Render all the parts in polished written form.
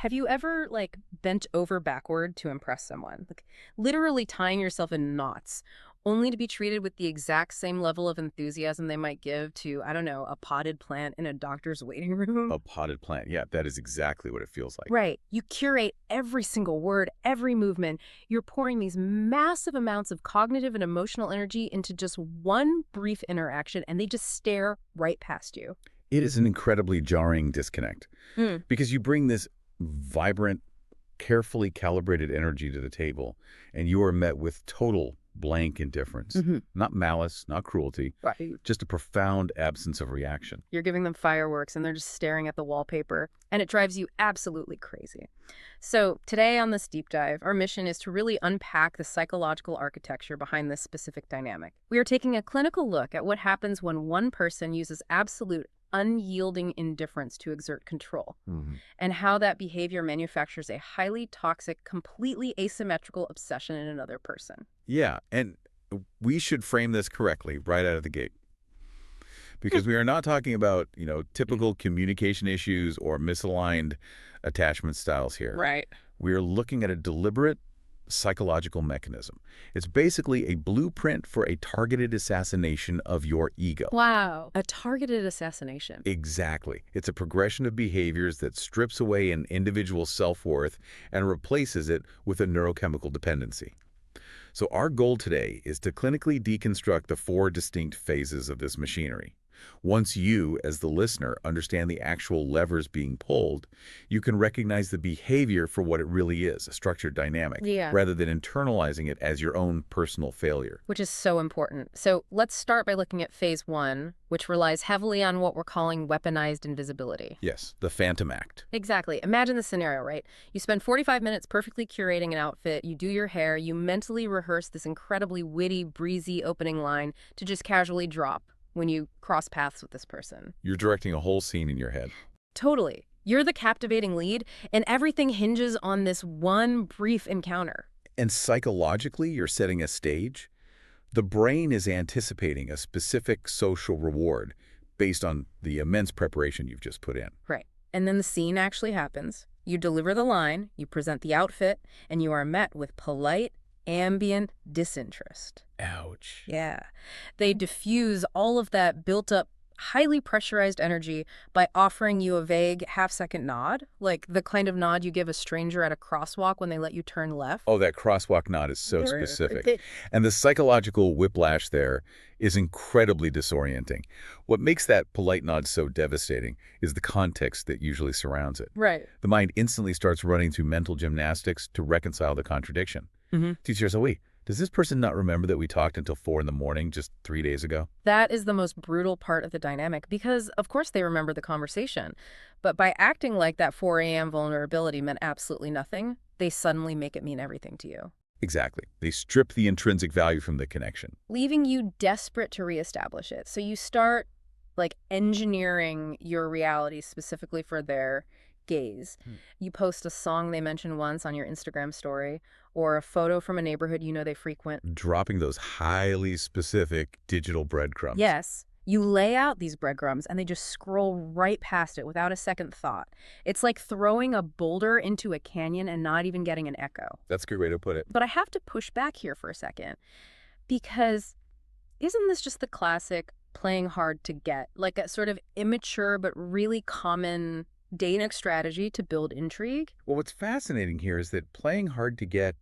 Have you ever, like, bent over backward to impress someone? Like, literally tying yourself in knots, only to be treated with the exact same level of enthusiasm they might give to, I don't know, a potted plant in a doctor's waiting room? A potted plant. Yeah, that is exactly what it feels like. Right. You curate every single word, every movement. You're pouring these massive amounts of cognitive and emotional energy into just one brief interaction, and they just stare right past you. It is an incredibly jarring disconnect Mm. because you bring this vibrant, carefully calibrated energy to the table, and you are met with total blank indifference. Hmm. Not malice, not cruelty, Right. just a profound absence of reaction. You're giving them fireworks and they're just staring at the wallpaper, and it drives you absolutely crazy. So, today on this deep dive, our mission is to really unpack the psychological architecture behind this specific dynamic. We are taking a clinical look at what happens when one person uses absolute unyielding indifference to exert control, and how that behavior manufactures a highly toxic, completely asymmetrical obsession in another person. Yeah, and we should frame this correctly right out of the gate because we are not talking about, typical communication issues or misaligned attachment styles here. Right. We are looking at a deliberate psychological mechanism. It's basically a blueprint for a targeted assassination of your ego. Wow. A targeted assassination. Exactly. It's a progression of behaviors that strips away an individual's self-worth and replaces it with a neurochemical dependency. So our goal today is to clinically deconstruct the four distinct phases of this machinery. Once you, as the listener, understand the actual levers being pulled, you can recognize the behavior for what it really is, a structured dynamic, Yeah. rather than internalizing it as your own personal failure. Which is so important. So let's start by looking at phase one, which relies heavily on what we're calling weaponized invisibility. Yes, the phantom act. Exactly. Imagine the scenario, right? You spend 45 minutes perfectly curating an outfit, you do your hair, you mentally rehearse this incredibly witty, breezy opening line to just casually drop when you cross paths with this person. You're directing a whole scene in your head. Totally. You're the captivating lead, and everything hinges on this one brief encounter. And psychologically, you're setting a stage. The brain is anticipating a specific social reward based on the immense preparation you've just put in. Right. And then the scene actually happens. You deliver the line, you present the outfit, and you are met with polite, ambient disinterest. Ouch. Yeah. They diffuse all of that built up, highly pressurized energy by offering you a vague half-second nod, like the kind of nod you give a stranger at a crosswalk when they let you turn left. Oh, that crosswalk nod is so Very- specific. And the psychological whiplash there is incredibly disorienting. What makes that polite nod so devastating is the context that usually surrounds it. Right. The mind instantly starts running through mental gymnastics to reconcile the contradiction. Mm-hmm. Teacher says, oh, wait, does this person not remember that we talked until 4 in the morning just 3 days ago? That is the most brutal part of the dynamic because, of course, they remember the conversation. But by acting like that 4 a.m. vulnerability meant absolutely nothing, they suddenly make it mean everything to you, Exactly. They strip the intrinsic value from the connection. leaving you desperate to reestablish it. So you start, like, engineering your reality specifically for their gaze. You post a song they mentioned once on your Instagram story or a photo from a neighborhood you know they frequent. Dropping those highly specific digital breadcrumbs. Yes, you lay out these breadcrumbs and they just scroll right past it without a second thought. It's like throwing a boulder into a canyon and not even getting an echo. That's a good way to put it. But I have to push back here for a second because isn't this just the classic playing hard to get, like a sort of immature but really common dating strategy to build intrigue? Well, what's fascinating here is that playing hard to get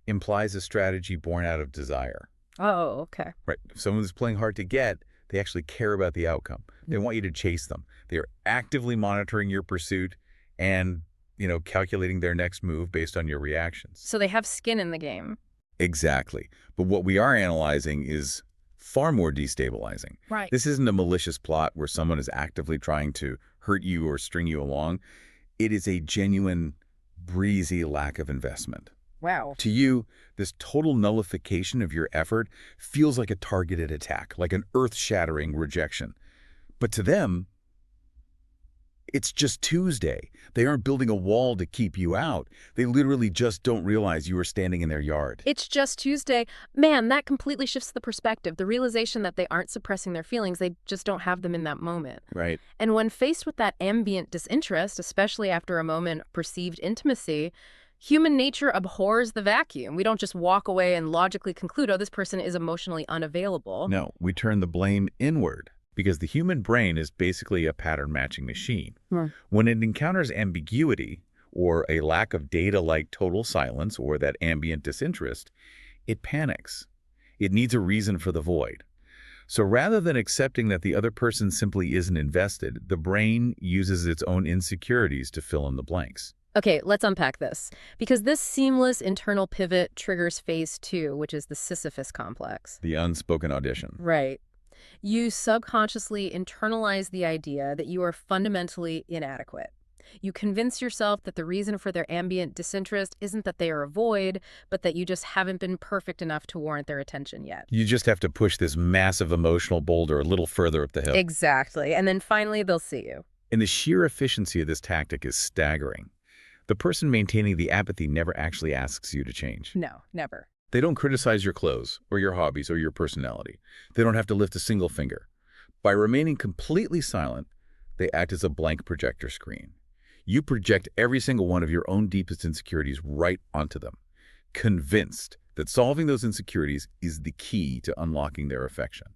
implies a strategy born out of desire. Oh, okay. Right. If someone's playing hard to get, they actually care about the outcome. They want you to chase them. They are actively monitoring your pursuit and, calculating their next move based on your reactions. So they have skin in the game. Exactly. But what we are analyzing is far more destabilizing. Right. This isn't a malicious plot where someone is actively trying to hurt you or string you along. It is a genuine, breezy lack of investment. Wow. To you, this total nullification of your effort feels like a targeted attack, like an earth-shattering rejection. But to them, It's just Tuesday. They aren't building a wall to keep you out. They literally just don't realize you are standing in their yard. It's just Tuesday. Man, that completely shifts the perspective. The realization that they aren't suppressing their feelings, they just don't have them in that moment. Right. And when faced with that ambient disinterest, especially after a moment of perceived intimacy, human nature abhors the vacuum. We don't just walk away and logically conclude, oh, this person is emotionally unavailable. No, we turn the blame inward because the human brain is basically a pattern-matching machine. Hmm. When it encounters ambiguity or a lack of data like total silence or that ambient disinterest, it panics. It needs a reason for the void. So rather than accepting that the other person simply isn't invested, the brain uses its own insecurities to fill in the blanks. Okay, let's unpack this. Because this seamless internal pivot triggers phase 2, which is the Sisyphus complex. The unspoken audition. Right. You subconsciously internalize the idea that you are fundamentally inadequate. You convince yourself that the reason for their ambient disinterest isn't that they are a void, but that you just haven't been perfect enough to warrant their attention yet. You just have to push this massive emotional boulder a little further up the hill. Exactly. And then finally, they'll see you. And the sheer efficiency of this tactic is staggering. The person maintaining the apathy never actually asks you to change. No, never. They don't criticize your clothes or your hobbies or your personality. They don't have to lift a single finger. By remaining completely silent, they act as a blank projector screen. You project every single one of your own deepest insecurities right onto them, convinced that solving those insecurities is the key to unlocking their affection.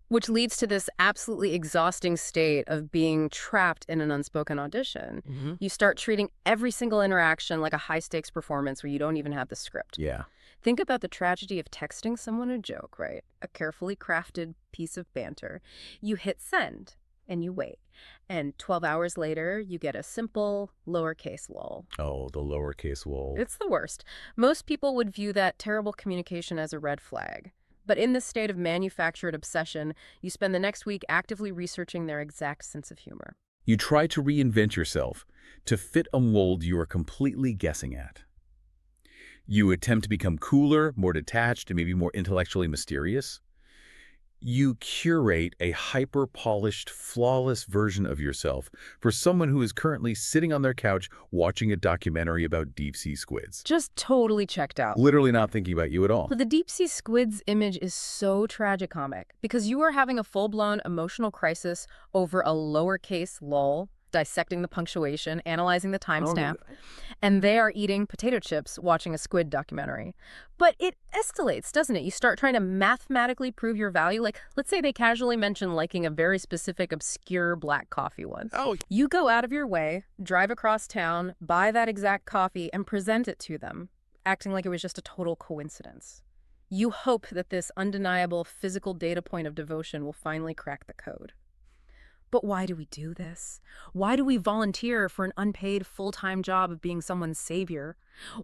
Which leads to this absolutely exhausting state of being trapped in an unspoken audition. You start treating every single interaction like a high-stakes performance where you don't even have the script. Yeah. Think about the tragedy of texting someone a joke, right? A carefully crafted piece of banter. You hit send, and you wait. And 12 hours later, you get a simple, lowercase lol. Oh, the lowercase lol. It's the worst. Most people would view that terrible communication as a red flag. But in this state of manufactured obsession, you spend the next week actively researching their exact sense of humor. You try to reinvent yourself to fit a mold you are completely guessing at. You attempt to become cooler, more detached, and maybe more intellectually mysterious. You curate a hyper-polished, flawless version of yourself for someone who is currently sitting on their couch watching a documentary about deep-sea squids. Just totally checked out. Literally not thinking about you at all. But the deep-sea squids image is so tragicomic because you are having a full-blown emotional crisis over a lowercase lol, dissecting the punctuation, analyzing the timestamp, and they are eating potato chips watching a squid documentary. But it escalates, doesn't it? You start trying to mathematically prove your value. Like, let's say they casually mention liking a very specific, obscure black coffee once. Oh, You go out of your way, drive across town, buy that exact coffee, and present it to them, acting like it was just a total coincidence. You hope that this undeniable physical data point of devotion will finally crack the code. But why do we do this? Why do we volunteer for an unpaid full-time job of being someone's savior?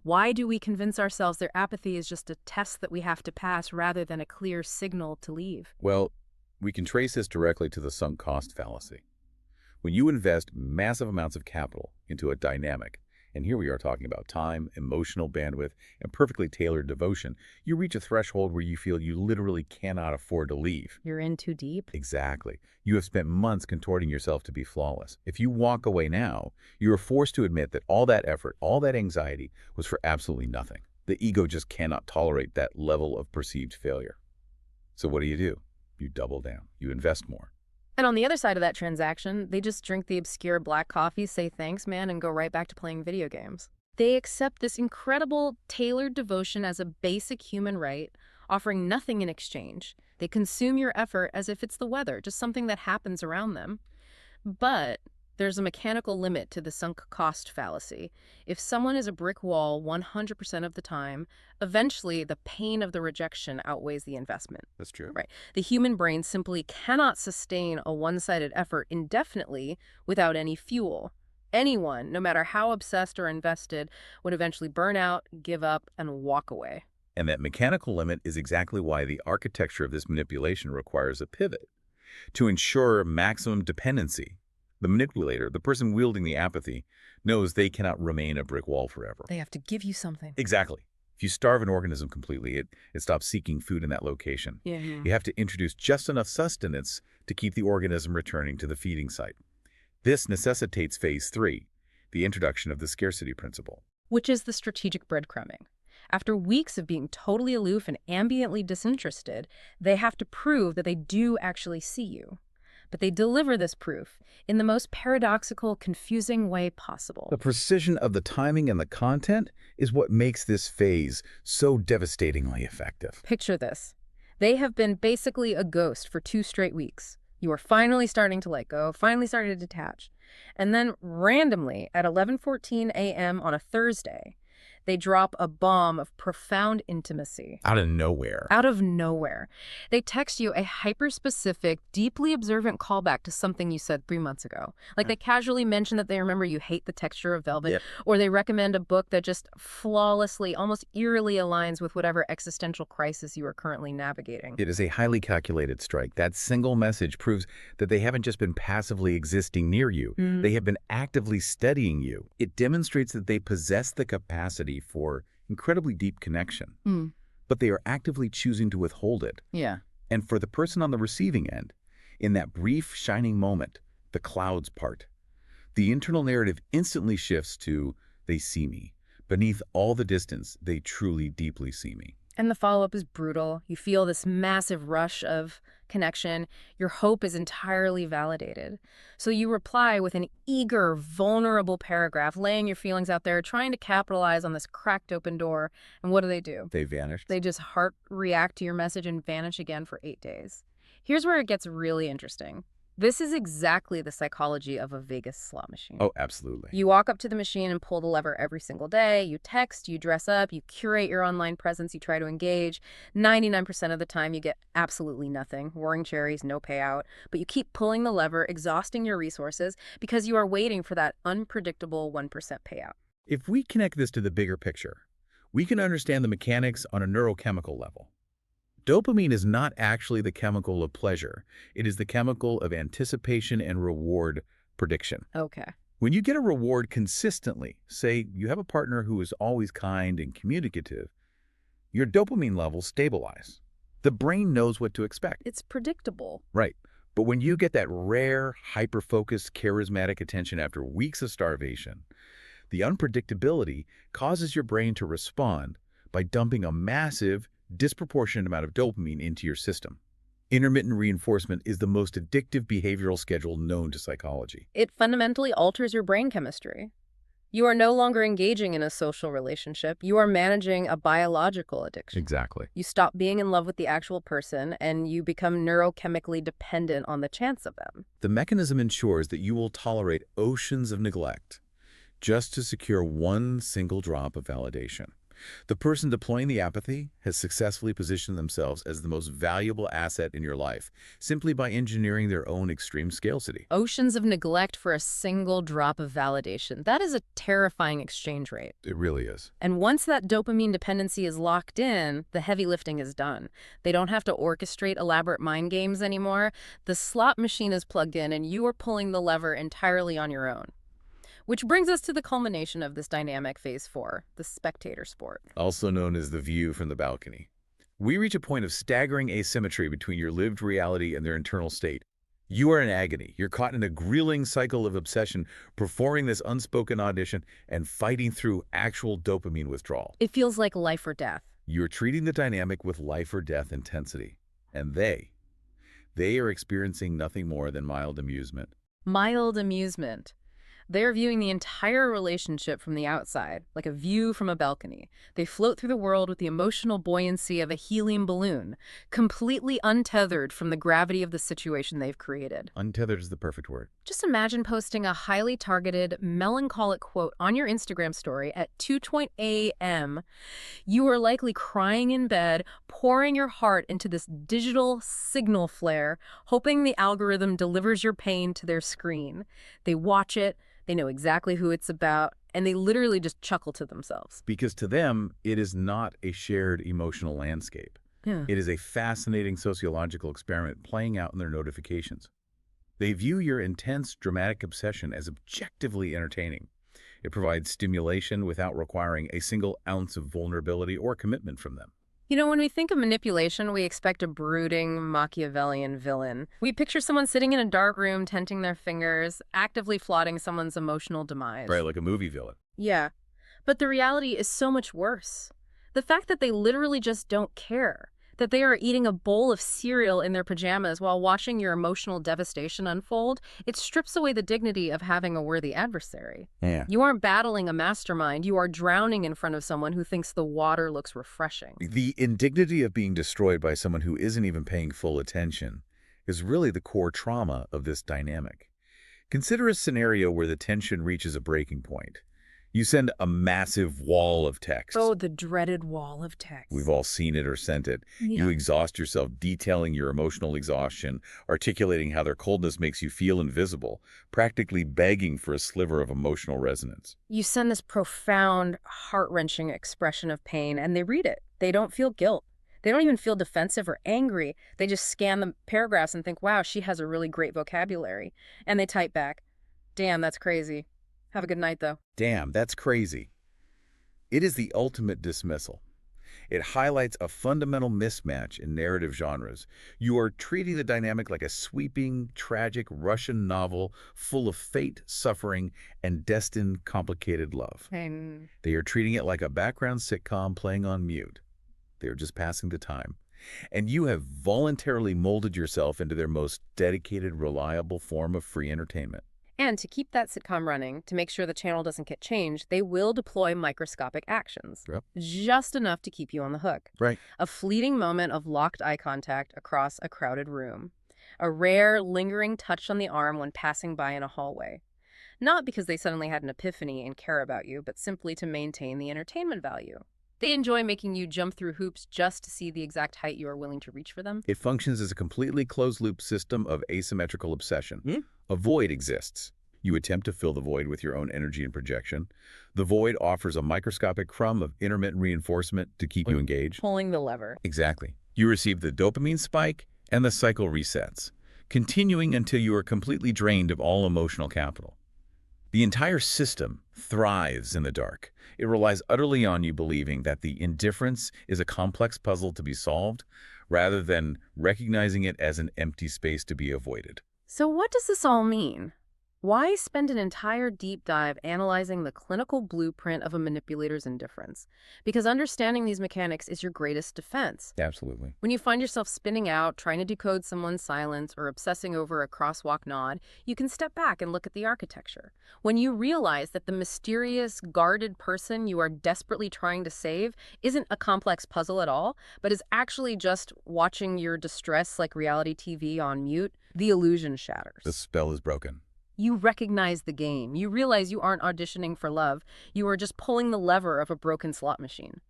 Why do we convince ourselves their apathy is just a test that we have to pass rather than a clear signal to leave? well, we can trace this directly to the sunk cost fallacy. When you invest massive amounts of capital into a dynamic, and here we are talking about time, emotional bandwidth, and perfectly tailored devotion, you reach a threshold where you feel you literally cannot afford to leave. You're in too deep? Exactly. You have spent months contorting yourself to be flawless. If you walk away now, you are forced to admit that all that effort, all that anxiety was for absolutely nothing. The ego just cannot tolerate that level of perceived failure. So what do? You double down. You invest more. And on the other side of that transaction, they just drink the obscure black coffee, say thanks, man, and go right back to playing video games. They accept this incredible, tailored devotion as a basic human right, offering nothing in exchange. They consume your effort as if it's the weather, just something that happens around them. But there's a mechanical limit to the sunk cost fallacy. If someone is a brick wall 100% of the time, eventually the pain of the rejection outweighs the investment. That's true. Right. The human brain simply cannot sustain a one-sided effort indefinitely without any fuel. Anyone, no matter how obsessed or invested, would eventually burn out, give up, and walk away. And that mechanical limit is exactly why the architecture of this manipulation requires a pivot. To ensure maximum dependency, the manipulator, the person wielding the apathy, knows they cannot remain a brick wall forever. They have to give you something. Exactly. If you starve an organism completely, it stops seeking food in that location. Yeah. You have to introduce just enough sustenance to keep the organism returning to the feeding site. This necessitates phase 3, the introduction of the scarcity principle. which is the strategic breadcrumbing. After weeks of being totally aloof and ambiently disinterested, they have to prove that they do actually see you. But they deliver this proof in the most paradoxical, confusing way possible. The precision of the timing and the content is what makes this phase so devastatingly effective. Picture this. They have been basically a ghost for 2 straight weeks. You are finally starting to let go, finally starting to detach. And then randomly at 11:14 a.m. on a Thursday, they drop a bomb of profound intimacy. Out of nowhere. Out of nowhere. They text you a hyper-specific, deeply observant callback to something you said 3 months ago. Like they casually mention that they remember you hate the texture of velvet, Yep. or they recommend a book that just flawlessly, almost eerily aligns with whatever existential crisis you are currently navigating. It is a highly calculated strike. That single message proves that they haven't just been passively existing near you. They have been actively studying you. It demonstrates that they possess the capacity for incredibly deep connection, but they are actively choosing to withhold it. Yeah. And for the person on the receiving end, in that brief, shining moment, the clouds part. The internal narrative instantly shifts to, they see me. Beneath all the distance, they truly, deeply see me. And the follow-up is brutal. You feel this massive rush of connection. Your hope is entirely validated. So you reply with an eager, vulnerable paragraph, laying your feelings out there, trying to capitalize on this cracked open door. And what do? They vanished. They just heart react to your message and vanish again for 8 days. Here's where it gets really interesting. This is exactly the psychology of a Vegas slot machine. Oh, absolutely. You walk up to the machine and pull the lever every single day. You text, you dress up, you curate your online presence, you try to engage. 99% of the time, you get absolutely nothing. Roaring cherries, no payout. But you keep pulling the lever, exhausting your resources because you are waiting for that unpredictable 1% payout. If we connect this to the bigger picture, we can understand the mechanics on a neurochemical level. Dopamine is not actually the chemical of pleasure. It is the chemical of anticipation and reward prediction. Okay. When you get a reward consistently, say you have a partner who is always kind and communicative, your dopamine levels stabilize. The brain knows what to expect. It's predictable. Right. But when you get that rare, hyper-focused, charismatic attention after weeks of starvation, the unpredictability causes your brain to respond by dumping a massive, disproportionate amount of dopamine into your system. Intermittent reinforcement is the most addictive behavioral schedule known to psychology. It fundamentally alters your brain chemistry. You are no longer engaging in a social relationship. You are managing a biological addiction. Exactly. You stop being in love with the actual person, and you become neurochemically dependent on the chance of them. The mechanism ensures that you will tolerate oceans of neglect just to secure one single drop of validation. The person deploying the apathy has successfully positioned themselves as the most valuable asset in your life simply by engineering their own extreme scarcity. Oceans of neglect for a single drop of validation. That is a terrifying exchange rate. It really is. And once that dopamine dependency is locked in, the heavy lifting is done. They don't have to orchestrate elaborate mind games anymore. The slot machine is plugged in, and you are pulling the lever entirely on your own. Which brings us to the culmination of this dynamic phase 4, the spectator sport. Also known as the view from the balcony. We reach a point of staggering asymmetry between your lived reality and their internal state. You are in agony. You're caught in a grilling cycle of obsession, performing this unspoken audition and fighting through actual dopamine withdrawal. It feels like life or death. You're treating the dynamic with life or death intensity. And they are experiencing nothing more than mild amusement. Mild amusement. They're viewing the entire relationship from the outside, like a view from a balcony. They float through the world with the emotional buoyancy of a helium balloon, completely untethered from the gravity of the situation they've created. Untethered is the perfect word. Just imagine posting a highly targeted, melancholic quote on your Instagram story at 2:20 a.m. You are likely crying in bed, pouring your heart into this digital signal flare, hoping the algorithm delivers your pain to their screen. They watch it, they know exactly who it's about, and they literally just chuckle to themselves. Because to them, it is not a shared emotional landscape. Yeah. It is a fascinating sociological experiment playing out in their notifications. They view your intense, dramatic obsession as objectively entertaining. It provides stimulation without requiring a single ounce of vulnerability or commitment from them. When we think of manipulation, we expect a brooding, Machiavellian villain. We picture someone sitting in a dark room, tenting their fingers, actively plotting someone's emotional Right, demise. like a movie villain. Yeah, but the reality is so much worse. The fact that they literally just don't care, that they are eating a bowl of cereal in their pajamas while watching your emotional devastation unfold, it strips away the dignity of having a worthy adversary. Yeah. You aren't battling a mastermind, you are drowning in front of someone who thinks the water looks refreshing. The indignity of being destroyed by someone who isn't even paying full attention is really the core trauma of this dynamic. Consider a scenario where the tension reaches a breaking point. You send a massive wall of text. Oh, the dreaded wall of text. We've all seen it or sent it. Yeah. You exhaust yourself detailing your emotional exhaustion, articulating how their coldness makes you feel invisible, practically begging for a sliver of emotional resonance. You send this profound, heart-wrenching expression of pain, and they read it. They don't feel guilt. They don't even feel defensive or angry. They just scan the paragraphs and think, wow, she has a really great vocabulary. And they type back, damn, that's crazy. Have a good night, though. Damn, that's crazy. It is the ultimate dismissal. It highlights a fundamental mismatch in narrative genres. You are treating the dynamic like a sweeping, tragic Russian novel full of fate, suffering, and destined complicated love. And They are treating it like a background sitcom playing on mute. They are just passing the time. And you have voluntarily molded yourself into their most dedicated, reliable form of free entertainment. And to keep that sitcom running, to make sure the channel doesn't get changed, they will deploy microscopic actions. Yep. Just enough to keep you on the hook. Right. A fleeting moment of locked eye contact across a crowded room. A rare, lingering touch on the arm when passing by in a hallway. Not because they suddenly had an epiphany and care about you, but simply to maintain the entertainment value. They enjoy making you jump through hoops just to see the exact height you are willing to reach for them. It functions as a completely closed-loop system of asymmetrical obsession. A void exists. You attempt to fill the void with your own energy and projection. The void offers a microscopic crumb of intermittent reinforcement to keep you engaged. Pulling the lever. Exactly. You receive the dopamine spike, and the cycle resets, continuing until you are completely drained of all emotional capital. The entire system thrives in the dark. It relies utterly on you believing that the indifference is a complex puzzle to be solved, rather than recognizing it as an empty space to be avoided. So what does this all mean? Why spend an entire deep dive analyzing the clinical blueprint of a manipulator's indifference? Because understanding these mechanics is your greatest defense. Absolutely. When you find yourself spinning out, trying to decode someone's silence, or obsessing over a crosswalk nod, you can step back and look at the architecture. When you realize that the mysterious, guarded person you are desperately trying to save isn't a complex puzzle at all, but is actually just watching your distress like reality TV on mute, the illusion shatters. The spell is broken. You recognize the game. You realize you aren't auditioning for love. You are just pulling the lever of a broken slot machine.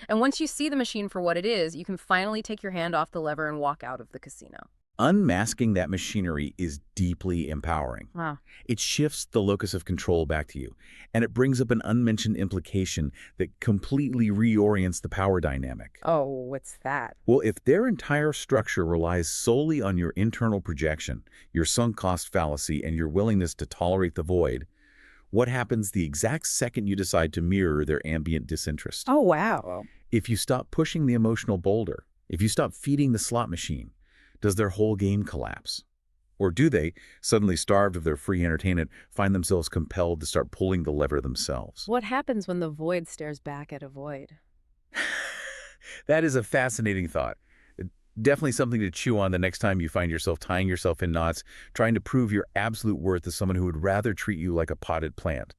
And once you see the machine for what it is, you can finally take your hand off the lever and walk out of the casino. Unmasking that machinery is deeply empowering. Wow. It shifts the locus of control back to you, and it brings up an unmentioned implication that completely reorients the power dynamic. Oh, what's that? Well, if their entire structure relies solely on your internal projection, your sunk cost fallacy, and your willingness to tolerate the void, what happens the exact second you decide to mirror their ambient disinterest? Oh, wow. If you stop pushing the emotional boulder, if you stop feeding the slot machine, does their whole game collapse? Or do they, suddenly starved of their free entertainment, find themselves compelled to start pulling the lever themselves? What happens when the void stares back at a void? That is a fascinating thought. Definitely something to chew on the next time you find yourself tying yourself in knots, trying to prove your absolute worth to someone who would rather treat you like a potted plant.